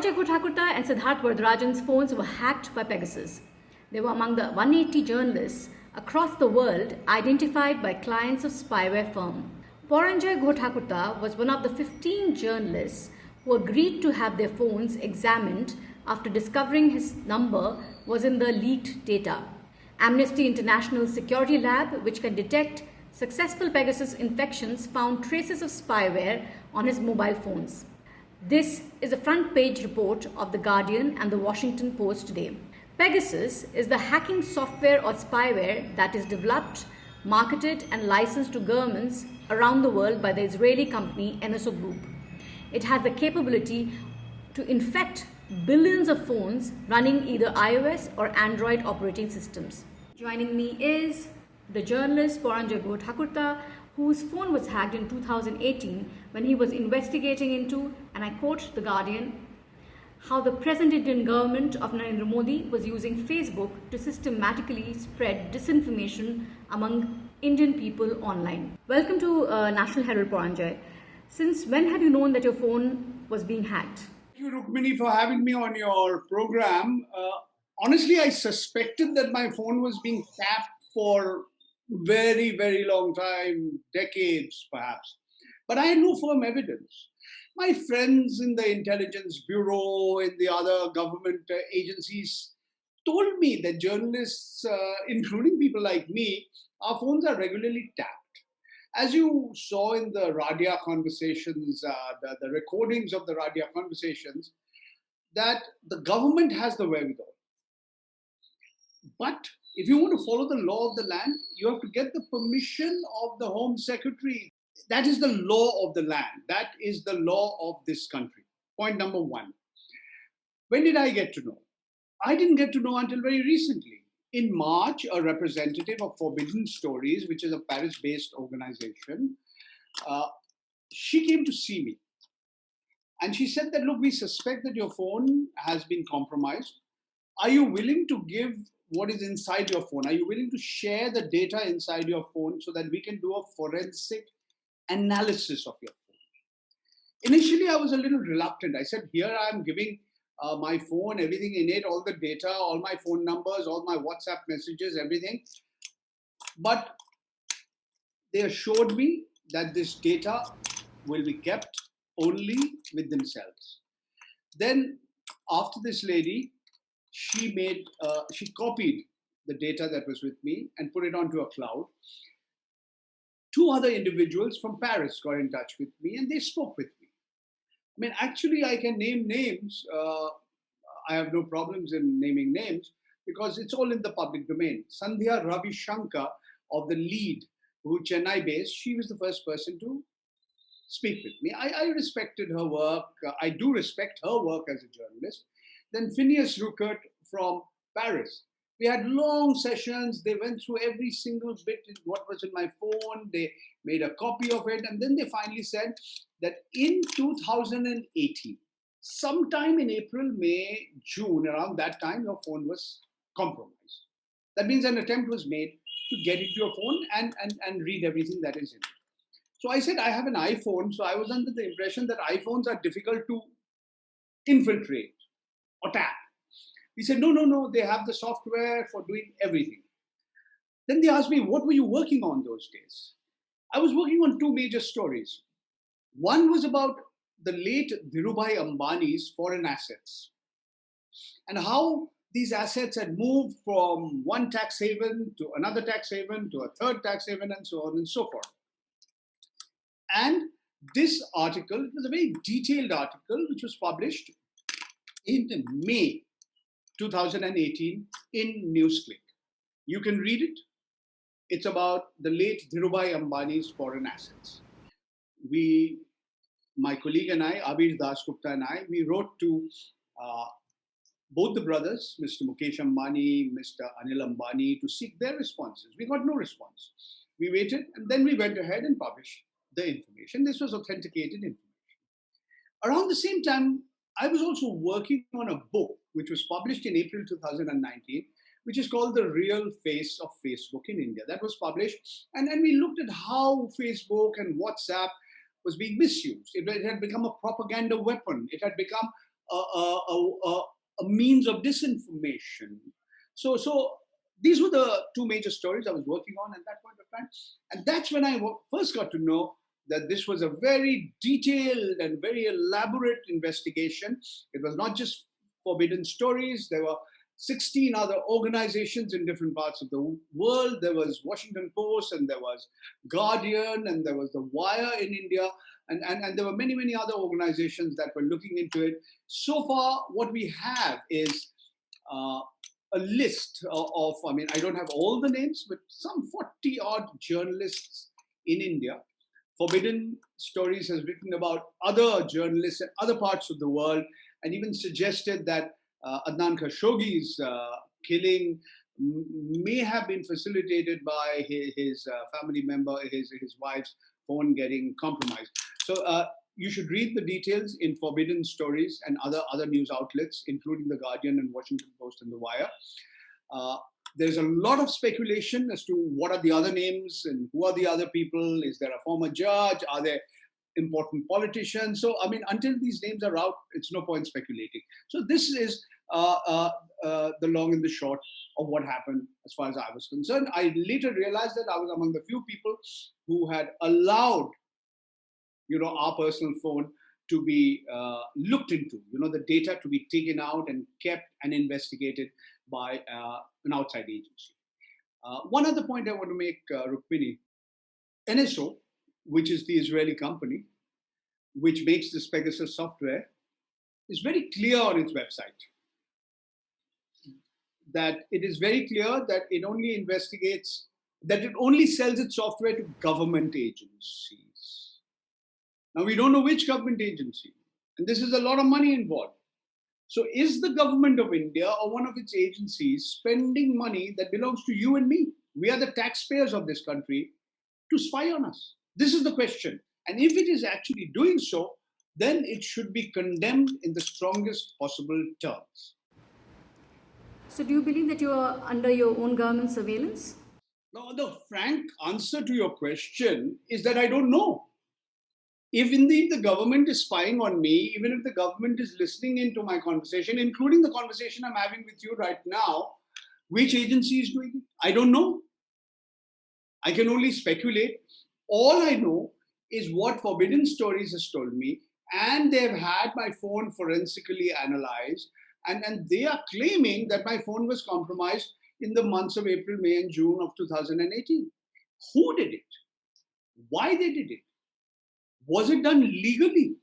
Paranjoy Thakurta and Siddharth Varatharajan's phones were hacked by Pegasus. They were among the 180 journalists across the world identified by clients of spyware firm. Paranjoy Thakurta was one of the 15 journalists who agreed to have their phones examined after discovering his number was in the leaked data. Amnesty International's security lab, which can detect successful Pegasus infections, found traces of spyware on his mobile phones. This is a front page report of The Guardian and The Washington Post today. Pegasus is the hacking software or spyware that is developed, marketed and licensed to governments around the world by the Israeli company NSO Group. It has the capability to infect billions of phones running either iOS or Android operating systems. Joining me is the journalist Paranjoy Thakurta, whose phone was hacked in 2018 when he was investigating into, and I quote The Guardian, how the present Indian government of Narendra Modi was using Facebook to systematically spread disinformation among Indian people online. Welcome to National Herald, Paranjoy. Since when have you known that your phone was being hacked? Thank you, Rukmini, for having me on your program. Honestly, I suspected that my phone was being tapped for very, very long time, decades perhaps. But I had no firm evidence. My friends in the intelligence bureau, in the other government agencies, told me that journalists, including people like me, our phones are regularly tapped. As you saw in the Radia conversations, the recordings of the Radia conversations, that the government has the wherewithal. But if you want to follow the law of the land, you have to get the permission of the Home Secretary. That is the law of the land. That is the law of this country. Point number one. When did I get to know? I didn't get to know until very recently. In March, a representative of Forbidden Stories, which is a Paris-based organization, she came to see me. And she said that, look, we suspect that your phone has been compromised. Are you willing to give what is inside your phone? Are you willing to share the data inside your phone so that we can do a forensic analysis of your phone? Initially, I was a little reluctant. I said, here I am giving my phone, everything in it, all the data, all my phone numbers, all my WhatsApp messages, everything. But they assured me that this data will be kept only with themselves. Then after this lady, she copied the data that was with me and put it onto a cloud. Two other individuals from Paris got in touch with me and they spoke with me. I mean, actually, I can name names. I have no problems in naming names because it's all in the public domain. Sandhya Ravi Shankar of the Lead, who Chennai based, she was the first person to speak with me. I respected her work. I do respect her work as a journalist. Then Phineas Ruckert from Paris. We had long sessions. They went through every single bit of what was in my phone. They made a copy of it. And then they finally said that in 2018, sometime in April, May, June, around that time, your phone was compromised. That means an attempt was made to get into your phone and read everything that is in it. So I said, I have an iPhone. So I was under the impression that iPhones are difficult to infiltrate or tap. He said, no, they have the software for doing everything. Then they asked me, what were you working on those days? I was working on two major stories. One was about the late Dhirubhai Ambani's foreign assets and how these assets had moved from one tax haven to another tax haven to a third tax haven and so on and so forth. And this article, it was a very detailed article which was published in May 2018 in NewsClick. You can read it. It's about the late Dhirubhai Ambani's foreign assets. My colleague and I, Abir Dasgupta and I, we wrote to both the brothers, Mr. Mukesh Ambani, Mr. Anil Ambani, to seek their responses. We got no response. We waited and then we went ahead and published the information. This was authenticated information. Around the same time, I was also working on a book which was published in April 2019, which is called The Real Face of Facebook in India. That was published, and we looked at how Facebook and WhatsApp was being misused. It had become a propaganda weapon. It had become a means of disinformation. So these were the two major stories I was working on at that point of time. And that's when I first got to know that this was a very detailed and very elaborate investigation. It was not just forbidden stories. There were 16 other organizations in different parts of the world. There was Washington Post, and there was Guardian, and there was The Wire in India, and there were many, many other organizations that were looking into it. So far, what we have is a list I mean, I don't have all the names, but some 40 odd journalists in India. Forbidden Stories has written about other journalists in other parts of the world, and even suggested that Adnan Khashoggi's killing may have been facilitated by his family member, his wife's phone getting compromised. So you should read the details in Forbidden Stories and other news outlets, including The Guardian and Washington Post and The Wire. There's a lot of speculation as to what are the other names and who are the other people. Is there a former judge? Are there important politicians? So, I mean, until these names are out, it's no point speculating. So this is the long and the short of what happened as far as I was concerned. I later realized that I was among the few people who had allowed, our personal phone to be looked into, the data to be taken out and kept and investigated by an outside agency. One other point I want to make, Rukmini, NSO, which is the Israeli company, which makes this Pegasus software, is very clear on its website. That it is very clear that it only investigates, that it only sells its software to government agencies. Now, we don't know which government agency, and this is a lot of money involved. So is the government of India or one of its agencies spending money that belongs to you and me? We are the taxpayers of this country to spy on us. This is the question. And if it is actually doing so, then it should be condemned in the strongest possible terms. So, do you believe that you are under your own government surveillance? Now, the frank answer to your question is that I don't know. If indeed the government is spying on me, even if the government is listening into my conversation, including the conversation I'm having with you right now, which agency is doing it? I don't know. I can only speculate. All I know is what Forbidden Stories has told me, and they've had my phone forensically analyzed, and they are claiming that my phone was compromised in the months of April, May, and June of 2018. Who did it? Why they did it? Was it done legally?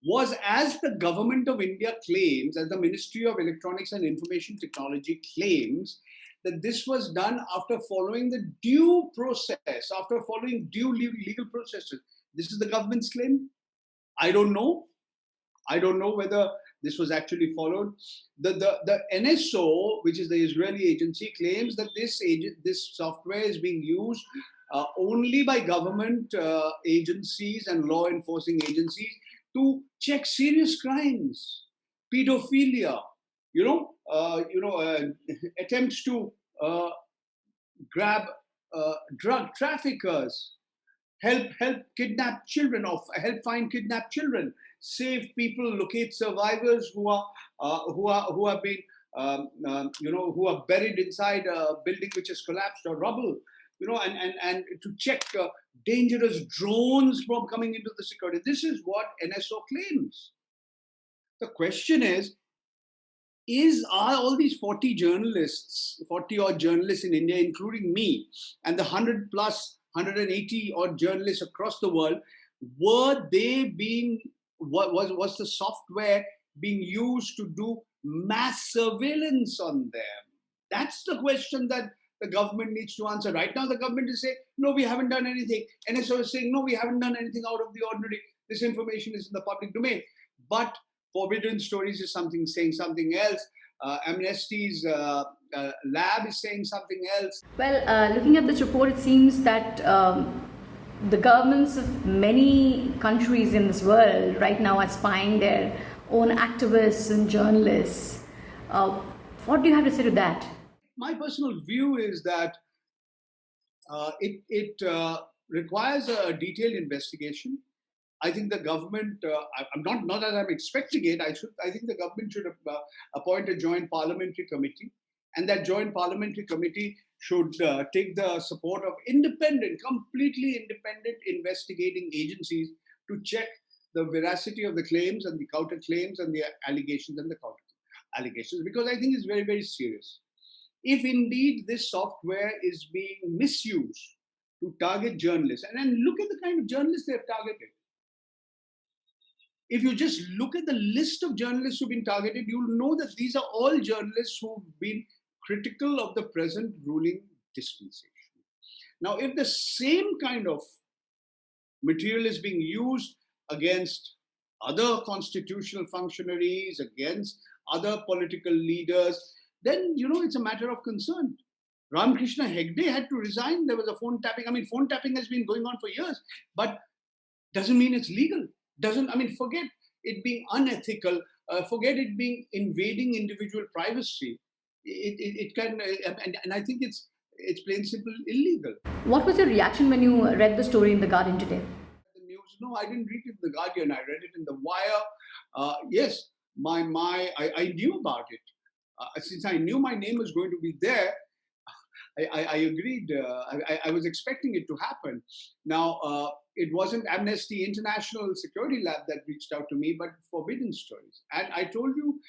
Was, as the government of India claims, as the Ministry of Electronics and Information Technology claims, that this was done after following the due process, after following due legal processes. This is the government's claim. I don't know. I don't know whether this was actually followed. The NSO, which is the Israeli agency, claims that this software is being used only by government agencies and law enforcing agencies to check serious crimes, pedophilia, attempts to grab drug traffickers, help kidnap children, or help find kidnapped children, save people, locate survivors who have been who are buried inside a building which has collapsed or rubble, and to check dangerous drones from coming into the security. This is what NSO claims. The question is are all these 40 odd journalists in India, including me, and the 180 odd journalists across the world, was the software being used to do mass surveillance on them? That's the question that the government needs to answer. Right now, the government is saying, no, we haven't done anything. NSO is saying, no, we haven't done anything out of the ordinary. This information is in the public domain. But Forbidden Stories is saying something else. Amnesty's lab is saying something else. Well, looking at this report, it seems that the governments of many countries in this world right now are spying their own activists and journalists. What do you have to say to that? My personal view is that it requires a detailed investigation. I think the government, I'm not that I'm expecting it, I think the government should appoint a joint parliamentary committee, and that joint parliamentary committee should take the support of completely independent investigating agencies to check the veracity of the claims and the counterclaims and the allegations and the counter allegations, because I think it's very, very serious. If indeed this software is being misused to target journalists, and then look at the kind of journalists they've targeted. If you just look at the list of journalists who've been targeted, you'll know that these are all journalists who've been critical of the present ruling dispensation. Now, if the same kind of material is being used against other constitutional functionaries, against other political leaders, then, it's a matter of concern. Ramakrishna Hegde had to resign. There was a phone tapping. Phone tapping has been going on for years, but doesn't mean it's legal. Forget it being unethical, forget it being invading individual privacy. It can, and I think it's plain and simple illegal. What was your reaction when you read the story in The Guardian today? The news? No, I didn't read it in The Guardian. I read it in The Wire. Yes, I knew about it. Since I knew my name was going to be there, I agreed. I was expecting it to happen. Now, it wasn't Amnesty International Security Lab that reached out to me, but Forbidden Stories. And I told you,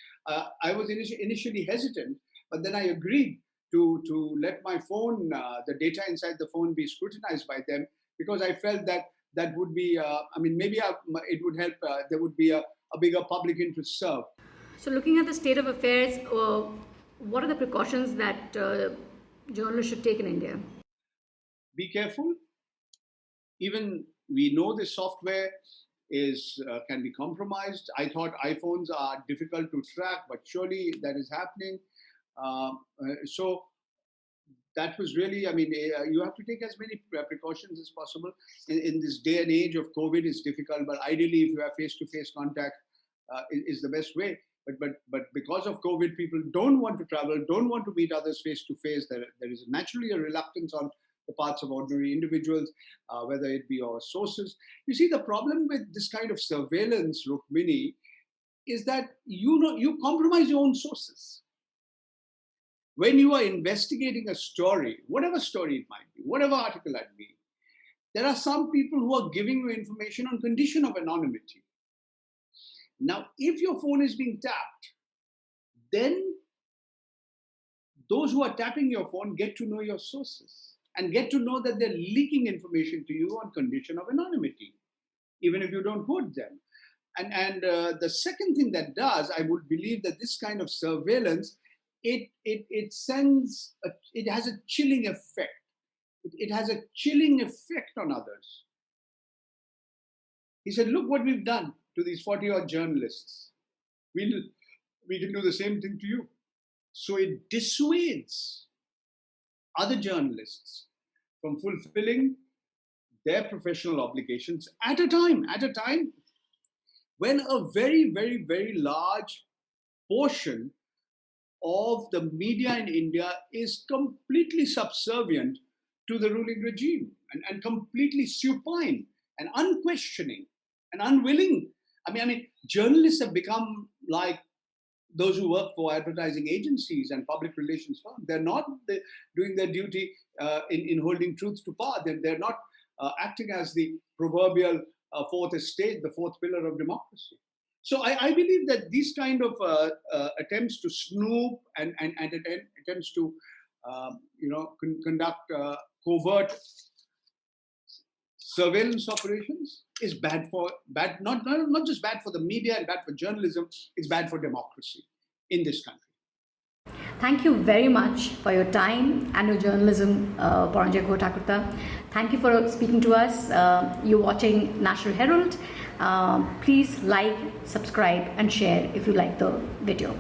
I was initially hesitant, but then I agreed to let my phone, the data inside the phone, be scrutinized by them, because I felt that would be, maybe it would help. There would be a bigger public interest served. So, looking at the state of affairs, what are the precautions that journalists should take in India? Be careful. Even we know this software can be compromised. I thought iPhones are difficult to track, but surely that is happening. So that was really, you have to take as many precautions as possible. In this day and age of COVID, it's difficult, but ideally, if you have face-to-face contact, is the best way. But because of COVID, people don't want to travel, don't want to meet others face-to-face. There is naturally a reluctance on the parts of ordinary individuals, whether it be our sources. You see, the problem with this kind of surveillance, Rukmini, is that you compromise your own sources. When you are investigating a story, whatever story it might be, whatever article it might be, there are some people who are giving you information on condition of anonymity. Now, if your phone is being tapped, then those who are tapping your phone get to know your sources and get to know that they're leaking information to you on condition of anonymity, even if you don't quote them. And the second thing that does, I would believe that this kind of surveillance, it has a chilling effect. It has a chilling effect on others. He said, look what we've done to these 40-odd journalists. We can do the same thing to you. So it dissuades other journalists from fulfilling their professional obligations at a time when a very, very, very large portion of the media in India is completely subservient to the ruling regime and completely supine and unquestioning and unwilling. Journalists have become like those who work for advertising agencies and public relations firms. They're not doing their duty in holding truth to power. They're not acting as the proverbial fourth estate, the fourth pillar of democracy. So I believe that these kind of attempts to snoop and attempts to conduct covert surveillance operations is not just bad for the media and bad for journalism, it's bad for democracy in this country. Thank you very much for your time and your journalism, Paranjoy Thakurta. Thank you for speaking to us. You're watching National Herald. Please like, subscribe and share if you like the video.